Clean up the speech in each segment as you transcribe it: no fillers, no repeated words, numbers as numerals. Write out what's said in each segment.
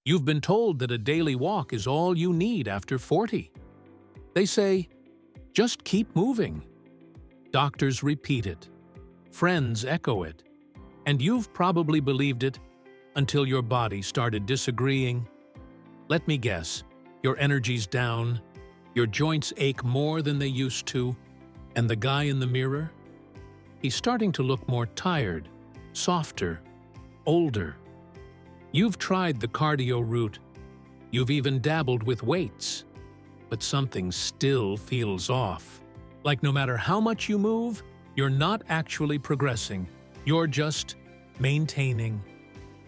You've been told that a daily walk is all you need after 40. They say, just keep moving. Doctors repeat it. Friends echo it. And you've probably believed it until your body started disagreeing. Let me guess, your energy's down, your joints ache more than they used to, and the guy in the mirror? He's starting to look more tired, softer, older. You've tried the cardio route. You've even dabbled with weights. But something still feels off. Like no matter how much you move, you're not actually progressing. You're just maintaining.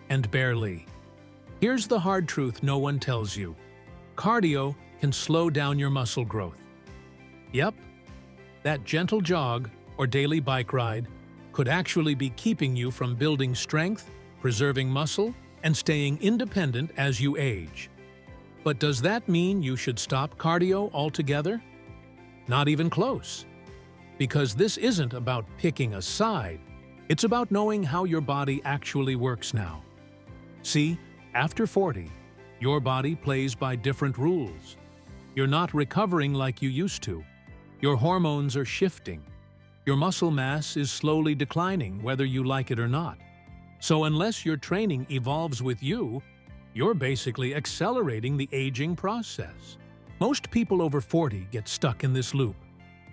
And barely. Here's the hard truth no one tells you. Cardio can slow down your muscle growth. Yep, that gentle jog or daily bike ride could actually be keeping you from building strength, preserving muscle, and staying independent as you age. But does that mean you should stop cardio altogether? Not even close. Because this isn't about picking a side. It's about knowing how your body actually works now. See, after 40, your body plays by different rules. You're not recovering like you used to. Your hormones are shifting. Your muscle mass is slowly declining, whether you like it or not. So unless your training evolves with you, you're basically accelerating the aging process. Most people over 40 get stuck in this loop.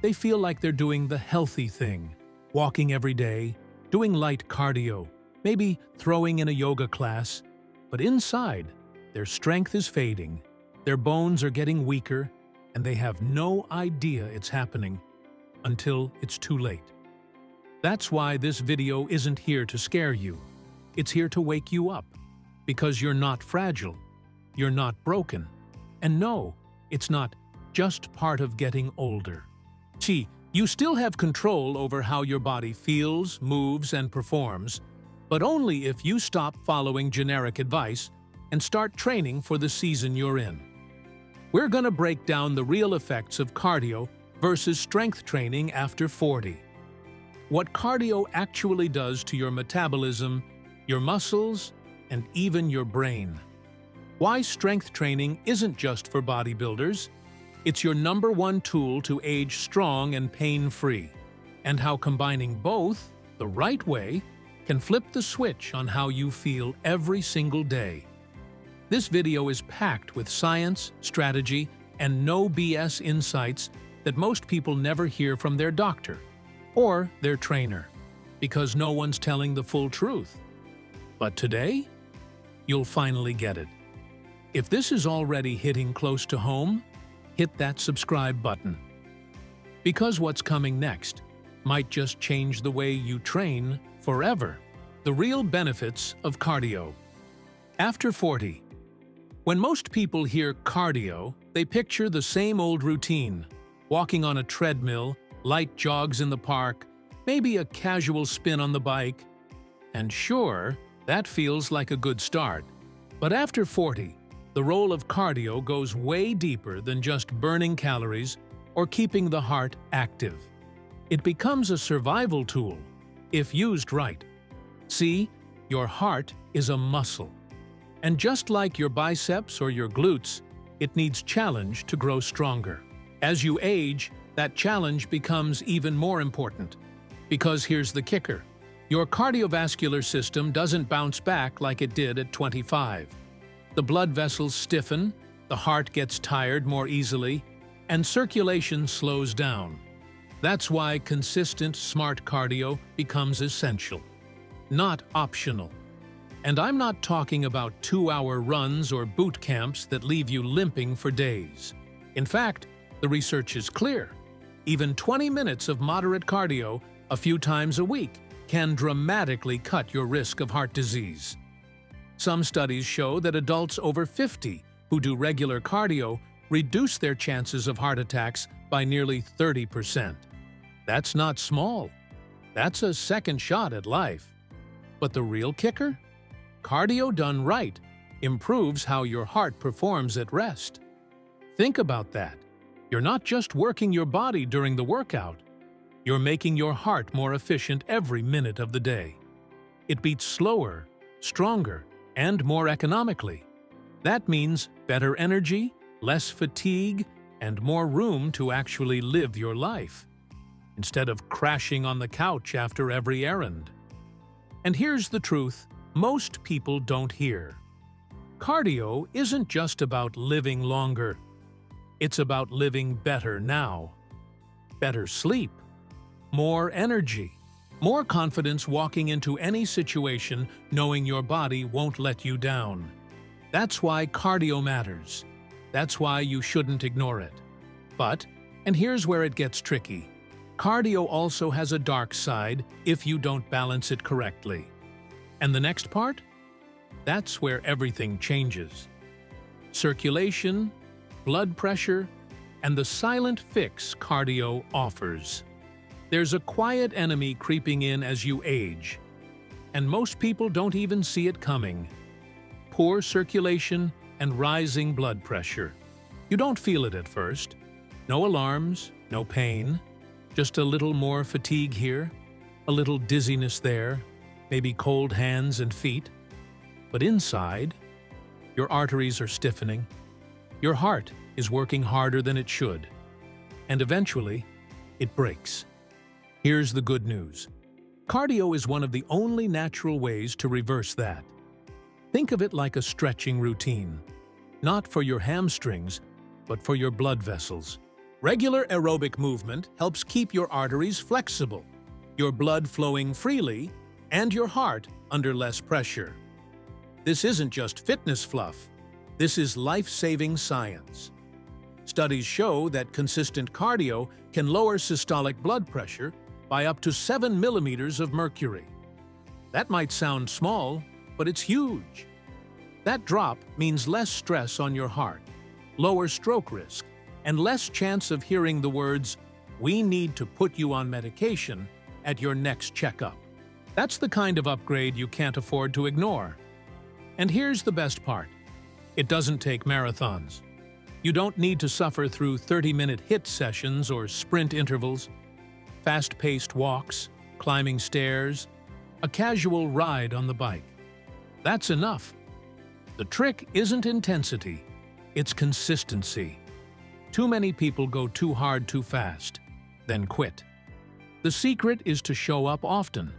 They feel like they're doing the healthy thing, walking every day, doing light cardio, maybe throwing in a yoga class, but inside, their strength is fading, their bones are getting weaker, and they have no idea it's happening until it's too late. That's why this video isn't here to scare you. It's here to wake you up, because you're not fragile, you're not broken, and no, it's not just part of getting older. See, you still have control over how your body feels, moves, and performs, but only if you stop following generic advice and start training for the season you're in. We're going to break down the real effects of cardio versus strength training after 40. What cardio actually does to your metabolism, your muscles, and even your brain. Why strength training isn't just for bodybuilders. It's your #1 tool to age strong and pain-free, and how combining both, the right way, can flip the switch on how you feel every single day. This video is packed with science, strategy, and no BS insights that most people never hear from their doctor or their trainer, because no one's telling the full truth. But today, you'll finally get it. If this is already hitting close to home, hit that subscribe button. Because what's coming next might just change the way you train forever. The real benefits of cardio. After 40. When most people hear cardio, they picture the same old routine. Walking on a treadmill, light jogs in the park, maybe a casual spin on the bike. And sure, that feels like a good start. But after 40, the role of cardio goes way deeper than just burning calories or keeping the heart active. It becomes a survival tool, if used right. See, your heart is a muscle. And just like your biceps or your glutes, it needs challenge to grow stronger. As you age, that challenge becomes even more important. Because here's the kicker. Your cardiovascular system doesn't bounce back like it did at 25. The blood vessels stiffen, the heart gets tired more easily, and circulation slows down. That's why consistent, smart cardio becomes essential, not optional. And I'm not talking about 2-hour runs or boot camps that leave you limping for days. In fact, the research is clear. Even 20 minutes of moderate cardio a few times a week can dramatically cut your risk of heart disease. Some studies show that adults over 50 who do regular cardio reduce their chances of heart attacks by nearly 30%. That's not small. That's a second shot at life. But the real kicker? Cardio done right improves how your heart performs at rest. Think about that. You're not just working your body during the workout. You're making your heart more efficient every minute of the day. It beats slower, stronger, and more economically. That means better energy, less fatigue, and more room to actually live your life, instead of crashing on the couch after every errand. And here's the truth most people don't hear. Cardio isn't just about living longer. It's about living better now. Better sleep, more energy, more confidence walking into any situation knowing your body won't let you down. That's why cardio matters. That's why you shouldn't ignore it. But, and here's where it gets tricky, cardio also has a dark side if you don't balance it correctly. And the next part? That's where everything changes. Circulation, blood pressure, and the silent fix cardio offers. There's a quiet enemy creeping in as you age, and most people don't even see it coming. Poor circulation and rising blood pressure. You don't feel it at first. No alarms, no pain, just a little more fatigue here, a little dizziness there, maybe cold hands and feet. But inside, your arteries are stiffening, your heart is working harder than it should, and eventually, it breaks. Here's the good news. Cardio is one of the only natural ways to reverse that. Think of it like a stretching routine, not for your hamstrings, but for your blood vessels. Regular aerobic movement helps keep your arteries flexible, your blood flowing freely, and your heart under less pressure. This isn't just fitness fluff. This is life-saving science. Studies show that consistent cardio can lower systolic blood pressure by up to 7 millimeters of mercury. That might sound small, but it's huge. That drop means less stress on your heart, lower stroke risk, and less chance of hearing the words, "We need to put you on medication," at your next checkup. That's the kind of upgrade you can't afford to ignore. And here's the best part. It doesn't take marathons. You don't need to suffer through 30-minute HIIT sessions or sprint intervals, fast-paced walks, climbing stairs, a casual ride on the bike. That's enough. The trick isn't intensity, it's consistency. Too many people go too hard too fast, then quit. The secret is to show up often,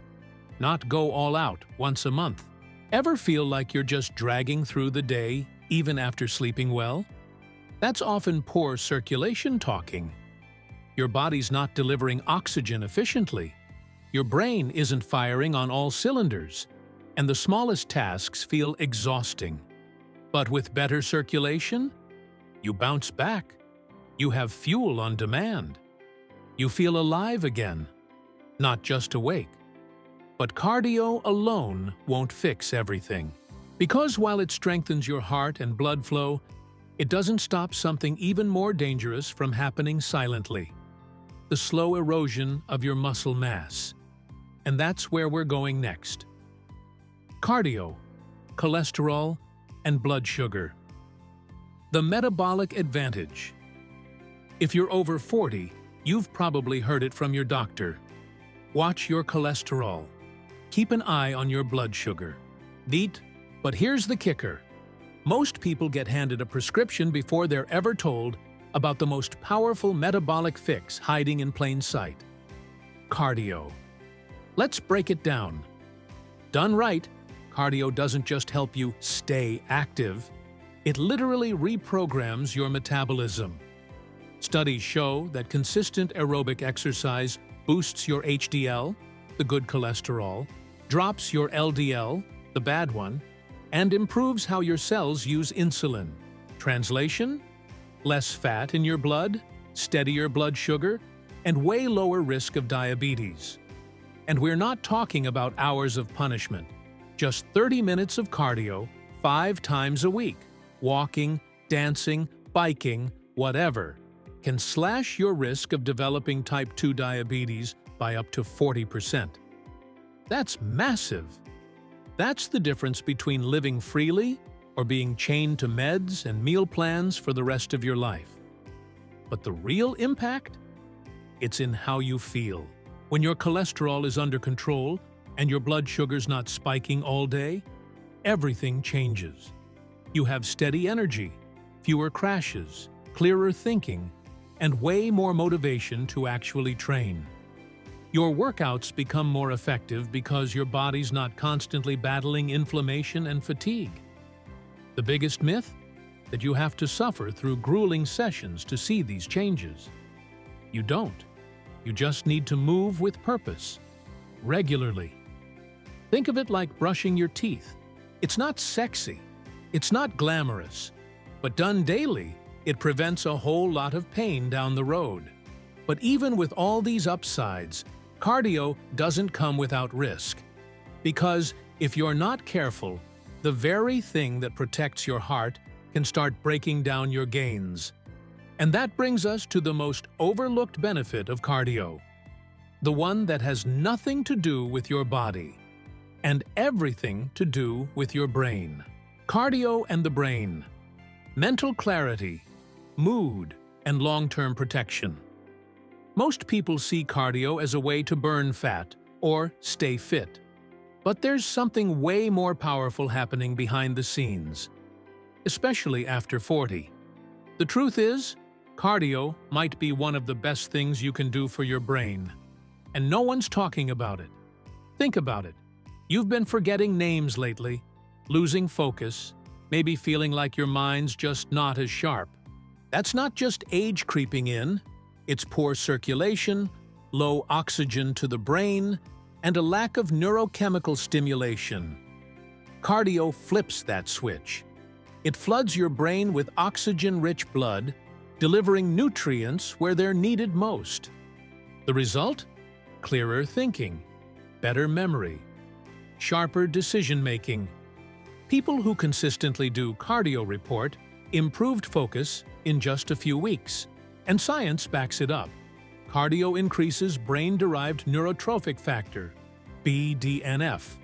not go all out once a month. Ever feel like you're just dragging through the day even after sleeping well? That's often poor circulation talking. Your body's not delivering oxygen efficiently. Your brain isn't firing on all cylinders, and the smallest tasks feel exhausting. But with better circulation, you bounce back. You have fuel on demand. You feel alive again, not just awake. But cardio alone won't fix everything. Because while it strengthens your heart and blood flow, it doesn't stop something even more dangerous from happening silently: the slow erosion of your muscle mass. And that's where we're going next. Cardio, cholesterol, and blood sugar. The metabolic advantage. If you're over 40, you've probably heard it from your doctor. Watch your cholesterol. Keep an eye on your blood sugar. But here's the kicker. Most people get handed a prescription before they're ever told about the most powerful metabolic fix hiding in plain sight: cardio. Let's break it down. Done right, cardio doesn't just help you stay active. It literally reprograms your metabolism. Studies show that consistent aerobic exercise boosts your HDL, the good cholesterol, drops your LDL, the bad one, and improves how your cells use insulin. Translation? Less fat in your blood, steadier blood sugar, and way lower risk of diabetes. And we're not talking about hours of punishment. Just 30 minutes of cardio, 5 times a week. Walking, dancing, biking, whatever, can slash your risk of developing type 2 diabetes by up to 40%. That's massive. That's the difference between living freely or being chained to meds and meal plans for the rest of your life. But the real impact? It's in how you feel. When your cholesterol is under control and your blood sugar's not spiking all day, everything changes. You have steady energy, fewer crashes, clearer thinking, and way more motivation to actually train. Your workouts become more effective because your body's not constantly battling inflammation and fatigue. The biggest myth? That you have to suffer through grueling sessions to see these changes. You don't. You just need to move with purpose, regularly. Think of it like brushing your teeth. It's not sexy, it's not glamorous, but done daily, it prevents a whole lot of pain down the road. But even with all these upsides, cardio doesn't come without risk. Because if you're not careful, the very thing that protects your heart can start breaking down your gains. And that brings us to the most overlooked benefit of cardio. The one that has nothing to do with your body, and everything to do with your brain. Cardio and the brain. Mental clarity, mood, and long-term protection. Most people see cardio as a way to burn fat or stay fit. But there's something way more powerful happening behind the scenes, especially after 40. The truth is, cardio might be one of the best things you can do for your brain, and no one's talking about it. Think about it. You've been forgetting names lately, losing focus, maybe feeling like your mind's just not as sharp. That's not just age creeping in, it's poor circulation, low oxygen to the brain, and a lack of neurochemical stimulation. Cardio flips that switch. It floods your brain with oxygen-rich blood, delivering nutrients where they're needed most. The result? Clearer thinking, better memory, sharper decision-making. People who consistently do cardio report improved focus in just a few weeks, and science backs it up. Cardio increases brain-derived neurotrophic factor, BDNF,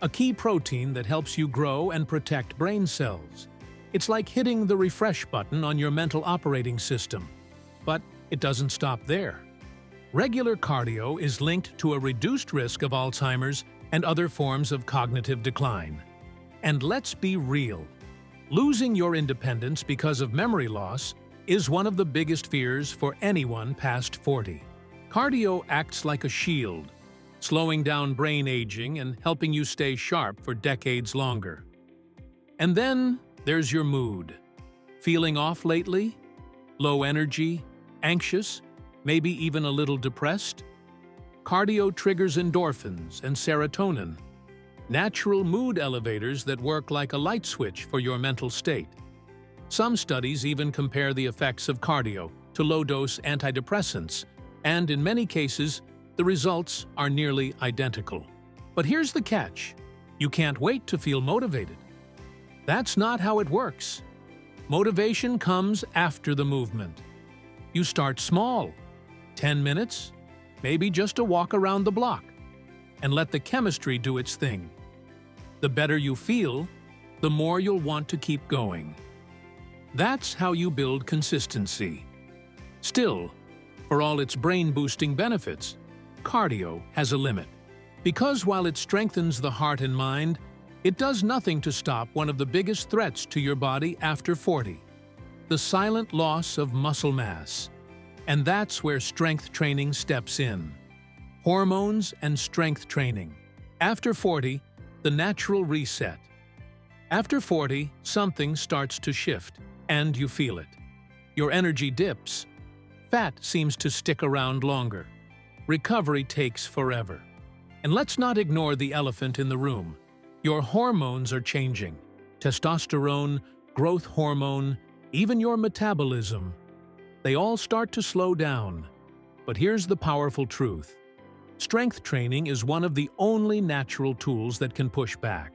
a key protein that helps you grow and protect brain cells. It's like hitting the refresh button on your mental operating system. But it doesn't stop there. Regular cardio is linked to a reduced risk of Alzheimer's and other forms of cognitive decline. And let's be real. Losing your independence because of memory loss is one of the biggest fears for anyone past 40. Cardio acts like a shield, slowing down brain aging and helping you stay sharp for decades longer. And then there's your mood. Feeling off lately? Low energy? Anxious? Maybe even a little depressed? Cardio triggers endorphins and serotonin, natural mood elevators that work like a light switch for your mental state. Some studies even compare the effects of cardio to low-dose antidepressants, and in many cases, the results are nearly identical. But here's the catch. You can't wait to feel motivated. That's not how it works. Motivation comes after the movement. You start small, 10 minutes, maybe just a walk around the block, and let the chemistry do its thing. The better you feel, the more you'll want to keep going. That's how you build consistency. Still, for all its brain-boosting benefits, cardio has a limit. Because while it strengthens the heart and mind, it does nothing to stop one of the biggest threats to your body after 40, the silent loss of muscle mass. And that's where strength training steps in. Hormones and strength training. After 40, the natural reset. After 40, something starts to shift, and you feel it. Your energy dips. Fat seems to stick around longer. Recovery takes forever. And let's not ignore the elephant in the room. Your hormones are changing. Testosterone, growth hormone, even your metabolism. They all start to slow down. But here's the powerful truth. Strength training is one of the only natural tools that can push back.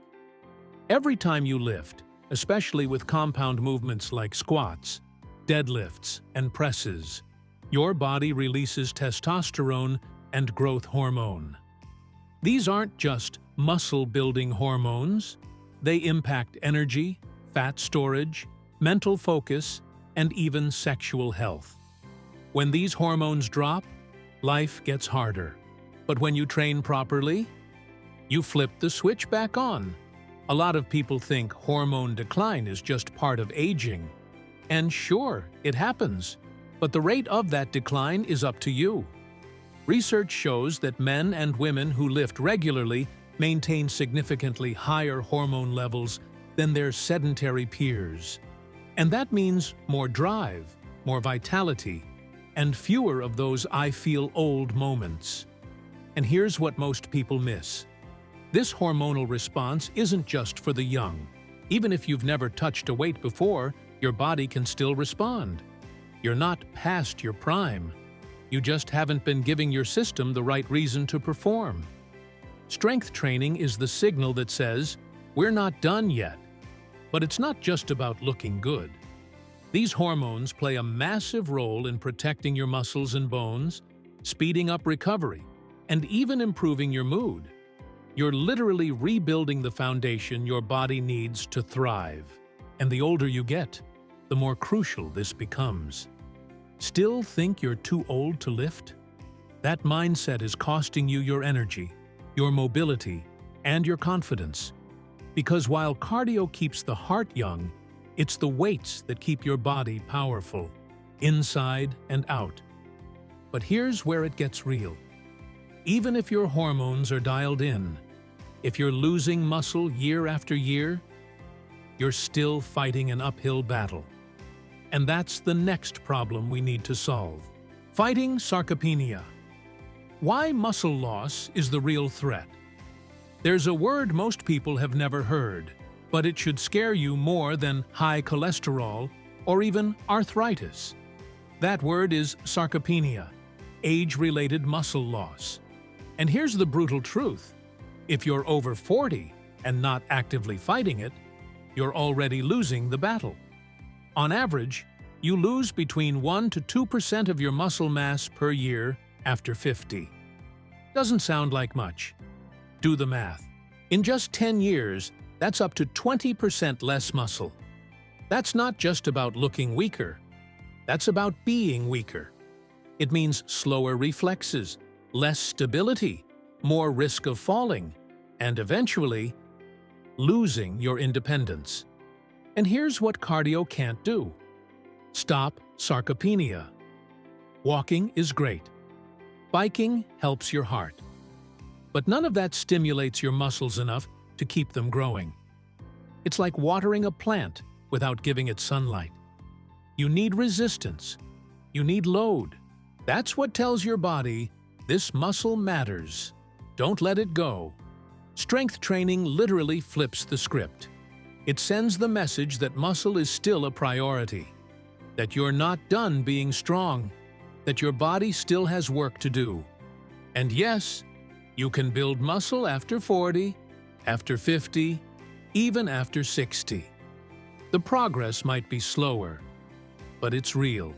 Every time you lift, especially with compound movements like squats, deadlifts, and presses, your body releases testosterone and growth hormone. These aren't just muscle-building hormones. They impact energy, fat storage, mental focus, and even sexual health. When these hormones drop, life gets harder. But when you train properly, you flip the switch back on. A lot of people think hormone decline is just part of aging. And sure, it happens, but the rate of that decline is up to you. Research shows that men and women who lift regularly maintain significantly higher hormone levels than their sedentary peers. And that means more drive, more vitality, and fewer of those "I feel old" moments. And here's what most people miss. This hormonal response isn't just for the young. Even if you've never touched a weight before, your body can still respond. You're not past your prime. You just haven't been giving your system the right reason to perform. Strength training is the signal that says, we're not done yet. But it's not just about looking good. These hormones play a massive role in protecting your muscles and bones, speeding up recovery, and even improving your mood. You're literally rebuilding the foundation your body needs to thrive. And the older you get, the more crucial this becomes. Still think you're too old to lift? That mindset is costing you your energy, your mobility, and your confidence. Because while cardio keeps the heart young, it's the weights that keep your body powerful, inside and out. But here's where it gets real. Even if your hormones are dialed in, if you're losing muscle year after year, you're still fighting an uphill battle. And that's the next problem we need to solve. Fighting sarcopenia. Why muscle loss is the real threat? There's a word most people have never heard, but it should scare you more than high cholesterol or even arthritis. That word is sarcopenia, age-related muscle loss. And here's the brutal truth. If you're over 40 and not actively fighting it, you're already losing the battle. On average, you lose between 1 to 2% of your muscle mass per year after 50. Doesn't sound like much. Do the math. In just 10 years, that's up to 20% less muscle. That's not just about looking weaker. That's about being weaker. It means slower reflexes, less stability, more risk of falling, and eventually, losing your independence. And here's what cardio can't do. Stop sarcopenia. Walking is great. Biking helps your heart. But none of that stimulates your muscles enough to keep them growing. It's like watering a plant without giving it sunlight. You need resistance. You need load. That's what tells your body, this muscle matters. Don't let it go. Strength training literally flips the script. It sends the message that muscle is still a priority, that you're not done being strong, that your body still has work to do. And yes, you can build muscle after 40, after 50, even after 60. The progress might be slower, but it's real.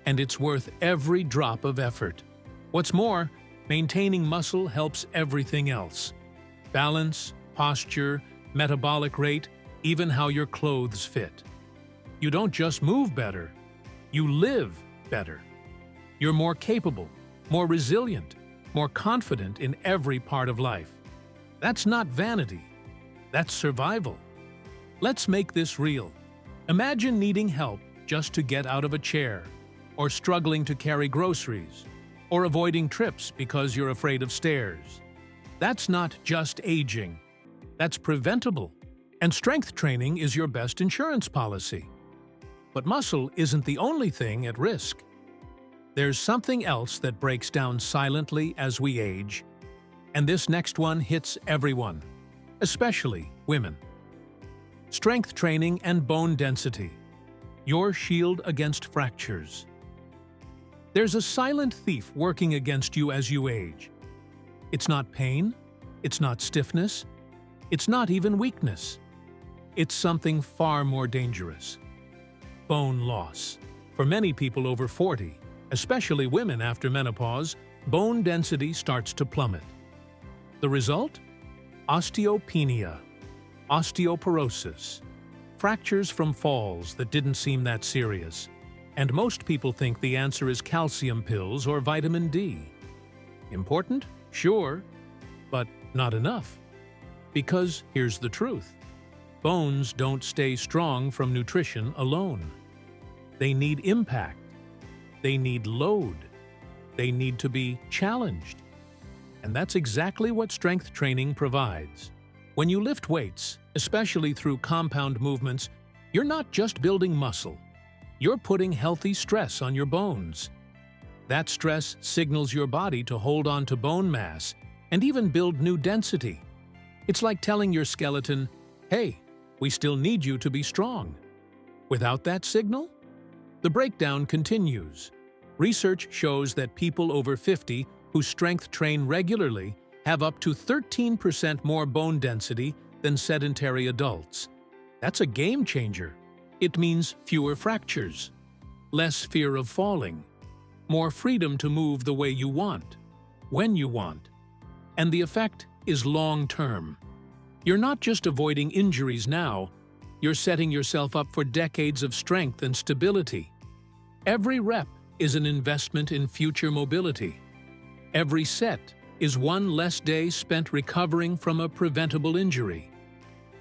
And it's worth every drop of effort. What's more, maintaining muscle helps everything else. Balance, posture, metabolic rate, even how your clothes fit. You don't just move better, you live better. You're more capable, more resilient, more confident in every part of life. That's not vanity, that's survival. Let's make this real. Imagine needing help just to get out of a chair, or struggling to carry groceries, or avoiding trips because you're afraid of stairs. That's not just aging, that's preventable. And strength training is your best insurance policy. But muscle isn't the only thing at risk. There's something else that breaks down silently as we age, and this next one hits everyone, especially women. Strength training and bone density, your shield against fractures. There's a silent thief working against you as you age. It's not pain, it's not stiffness, it's not even weakness. It's something far more dangerous. Bone loss. For many people over 40, especially women after menopause, bone density starts to plummet. The result? Osteopenia, osteoporosis, fractures from falls that didn't seem that serious. And most people think the answer is calcium pills or vitamin D. Important? Sure, but not enough. Because here's the truth. Bones don't stay strong from nutrition alone. They need impact. They need load. They need to be challenged. And that's exactly what strength training provides. When you lift weights, especially through compound movements, you're not just building muscle. You're putting healthy stress on your bones. That stress signals your body to hold on to bone mass and even build new density. It's like telling your skeleton, hey, we still need you to be strong. Without that signal, the breakdown continues. Research shows that people over 50 who strength train regularly have up to 13% more bone density than sedentary adults. That's a game changer. It means fewer fractures, less fear of falling, more freedom to move the way you want, when you want. And the effect is long-term. You're not just avoiding injuries now, you're setting yourself up for decades of strength and stability. Every rep is an investment in future mobility. Every set is one less day spent recovering from a preventable injury.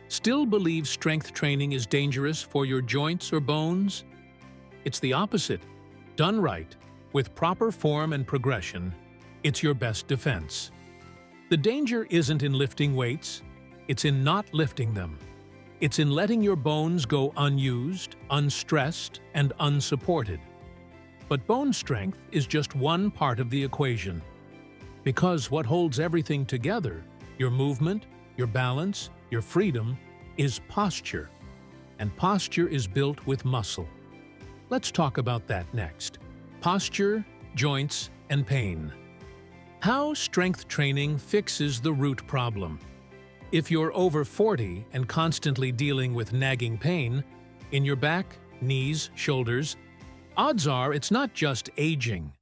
Still believe strength training is dangerous for your joints or bones? It's the opposite. Done right, with proper form and progression, it's your best defense. The danger isn't in lifting weights, it's in not lifting them. It's in letting your bones go unused, unstressed, and unsupported. But bone strength is just one part of the equation. Because what holds everything together, your movement, your balance, your freedom, is posture. And posture is built with muscle. Let's talk about that next. Posture, joints, and pain. How strength training fixes the root problem. If you're over 40 and constantly dealing with nagging pain in your back, knees, shoulders, odds are it's not just aging.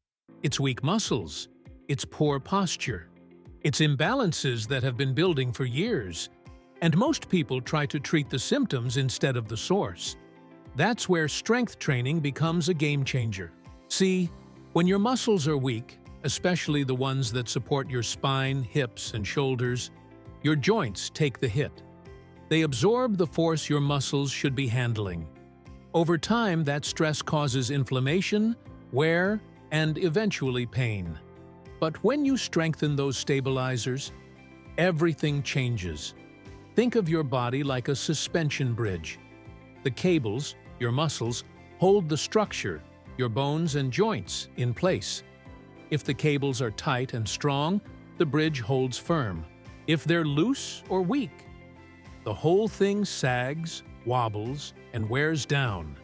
It's weak muscles. It's poor posture. It's imbalances that have been building for years. And most people try to treat the symptoms instead of the source. That's where strength training becomes a game changer. See, when your muscles are weak, especially the ones that support your spine, hips, and shoulders, your joints take the hit. They absorb the force your muscles should be handling. Over time, that stress causes inflammation, wear, and eventually pain. But when you strengthen those stabilizers, everything changes. Think of your body like a suspension bridge. The cables, your muscles, hold the structure, your bones and joints, in place. If the cables are tight and strong, the bridge holds firm. If they're loose or weak, the whole thing sags, wobbles, and wears down.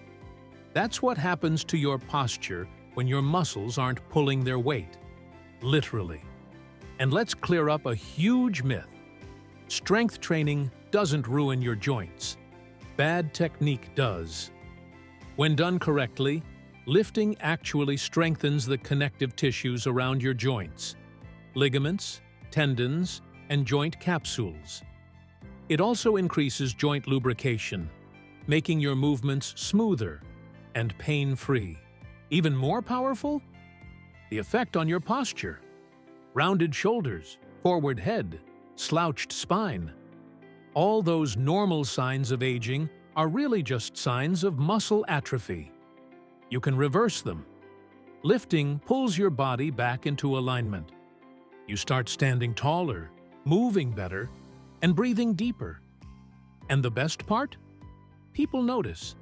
That's what happens to your posture when your muscles aren't pulling their weight. Literally. And let's clear up a huge myth. Strength training doesn't ruin your joints. Bad technique does. When done correctly, lifting actually strengthens the connective tissues around your joints, ligaments, tendons, and joint capsules. It also increases joint lubrication, making your movements smoother and pain-free. Even more powerful? The effect on your posture. Rounded shoulders, forward head, slouched spine. All those normal signs of aging are really just signs of muscle atrophy. You can reverse them. Lifting pulls your body back into alignment. You start standing taller, moving better, and breathing deeper. And the best part? People notice.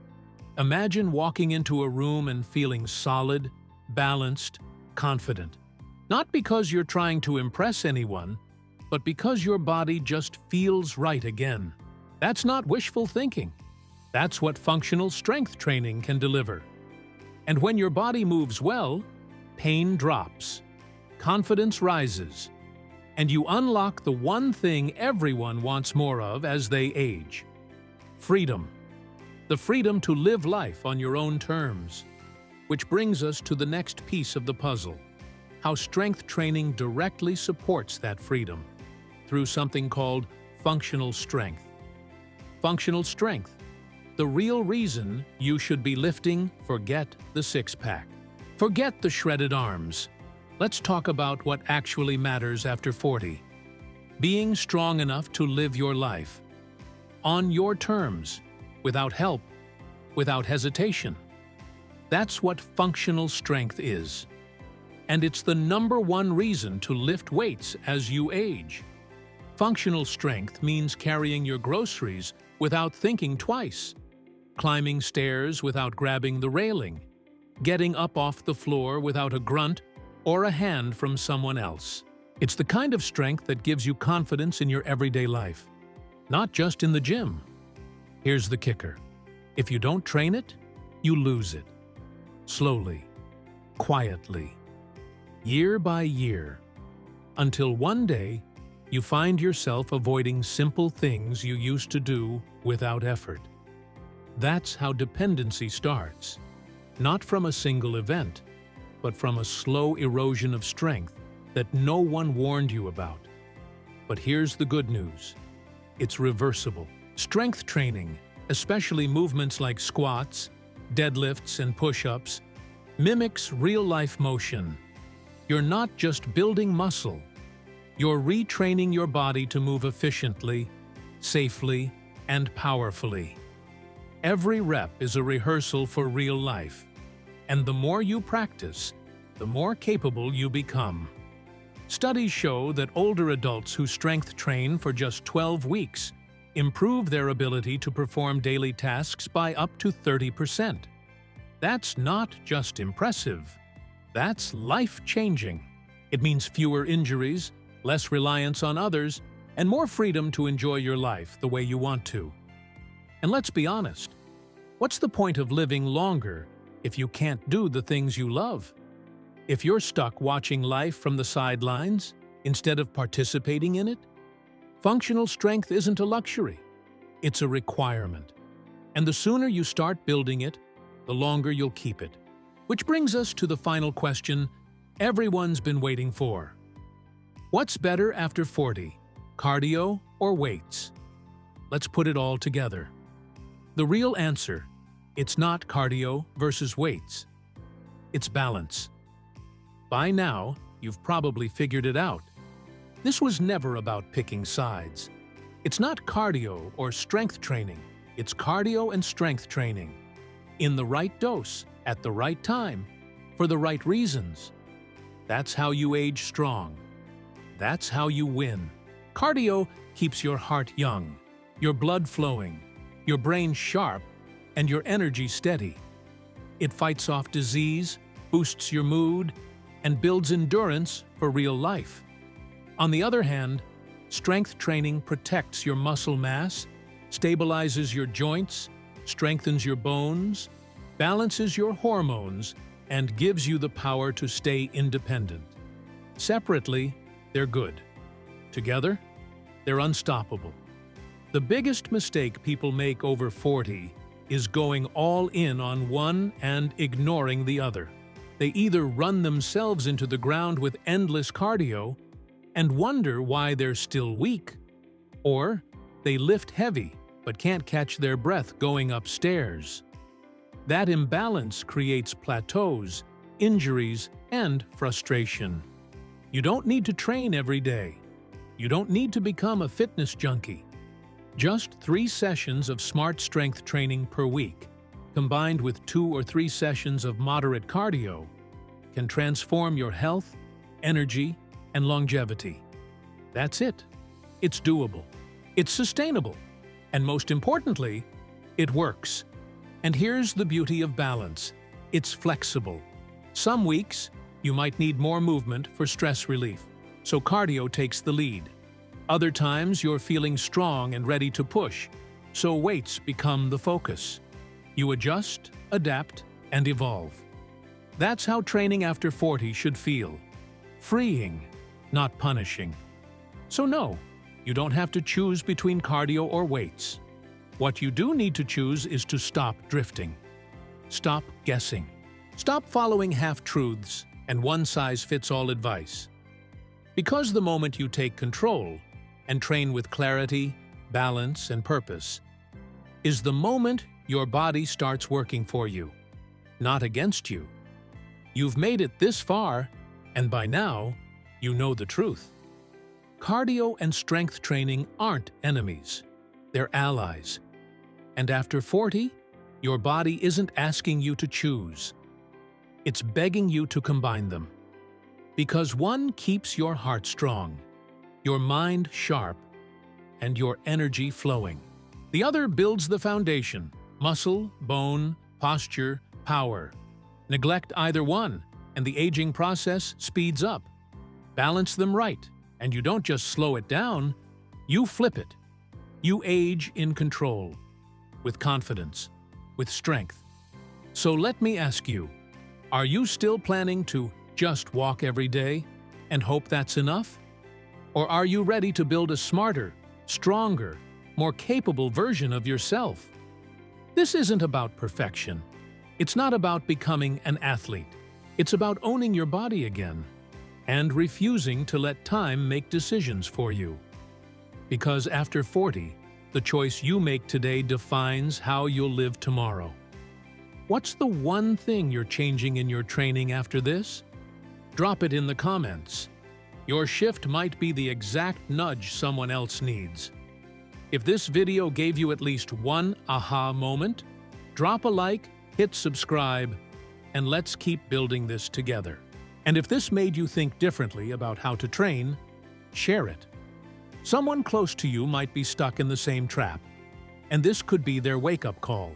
Imagine walking into a room and feeling solid, balanced, confident. Not because you're trying to impress anyone, but because your body just feels right again. That's not wishful thinking. That's what functional strength training can deliver. And when your body moves well, pain drops, confidence rises, and you unlock the one thing everyone wants more of as they age: freedom. The freedom to live life on your own terms. Which brings us to the next piece of the puzzle: how strength training directly supports that freedom through something called functional strength. Functional strength. The real reason you should be lifting, forget the six-pack. Forget the shredded arms. Let's talk about what actually matters after 40. Being strong enough to live your life. On your terms, without help, without hesitation. That's what functional strength is. And it's the #1 reason to lift weights as you age. Functional strength means carrying your groceries without thinking twice, climbing stairs without grabbing the railing, getting up off the floor without a grunt or a hand from someone else. It's the kind of strength that gives you confidence in your everyday life, not just in the gym. Here's the kicker. If you don't train it, you lose it. Slowly, quietly, year by year, until one day you find yourself avoiding simple things you used to do without effort. That's how dependency starts, not from a single event, but from a slow erosion of strength that no one warned you about. But here's the good news. It's reversible. Strength training, especially movements like squats, deadlifts, and push-ups, mimics real-life motion. You're not just building muscle. You're retraining your body to move efficiently, safely, and powerfully. Every rep is a rehearsal for real life, and the more you practice, the more capable you become. Studies show that older adults who strength train for just 12 weeks improve their ability to perform daily tasks by up to 30%. That's not just impressive. That's life-changing. It means fewer injuries, less reliance on others, and more freedom to enjoy your life the way you want to. And let's be honest, what's the point of living longer if you can't do the things you love? If you're stuck watching life from the sidelines instead of participating in it? Functional strength isn't a luxury. It's a requirement. And the sooner you start building it, the longer you'll keep it. Which brings us to the final question everyone's been waiting for. What's better after 40, cardio or weights? Let's put it all together. The real answer, it's not cardio versus weights. It's balance. By now, you've probably figured it out. This was never about picking sides. It's not cardio or strength training. It's cardio and strength training. In the right dose, at the right time, for the right reasons. That's how you age strong. That's how you win. Cardio keeps your heart young, your blood flowing, your brain sharp, and your energy steady. It fights off disease, boosts your mood, and builds endurance for real life. On the other hand, strength training protects your muscle mass, stabilizes your joints, strengthens your bones, balances your hormones, and gives you the power to stay independent. Separately, they're good. Together, they're unstoppable. The biggest mistake people make over 40 is going all in on one and ignoring the other. They either run themselves into the ground with endless cardio and wonder why they're still weak, or they lift heavy but can't catch their breath going upstairs. That imbalance creates plateaus, injuries, and frustration. You don't need to train every day. You don't need to become a fitness junkie. Just 3 sessions of smart strength training per week, combined with 2 or 3 sessions of moderate cardio, can transform your health, energy, and longevity. That's it. It's doable. It's sustainable. And most importantly, it works. And here's the beauty of balance. It's flexible. Some weeks, you might need more movement for stress relief, so cardio takes the lead. Other times, you're feeling strong and ready to push, so weights become the focus. You adjust, adapt, and evolve. That's how training after 40 should feel. Freeing, not punishing. So no, you don't have to choose between cardio or weights. What you do need to choose is to stop drifting. Stop guessing. Stop following half-truths and one-size-fits-all advice. Because the moment you take control and train with clarity, balance, and purpose is the moment your body starts working for you, not against you. You've made it this far, and by now, you know the truth. Cardio and strength training aren't enemies. They're allies. And after 40, your body isn't asking you to choose. It's begging you to combine them. Because one keeps your heart strong, your mind sharp, and your energy flowing. The other builds the foundation: muscle, bone, posture, power. Neglect either one, and the aging process speeds up. Balance them right, and you don't just slow it down, you flip it. You age in control, with confidence, with strength. So let me ask you, are you still planning to just walk every day and hope that's enough? Or are you ready to build a smarter, stronger, more capable version of yourself? This isn't about perfection. It's not about becoming an athlete. It's about owning your body again and refusing to let time make decisions for you. Because after 40, the choice you make today defines how you'll live tomorrow. What's the one thing you're changing in your training after this? Drop it in the comments. Your shift might be the exact nudge someone else needs. If this video gave you at least one aha moment, drop a like, hit subscribe, and let's keep building this together. And if this made you think differently about how to train, share it. Someone close to you might be stuck in the same trap, and this could be their wake-up call.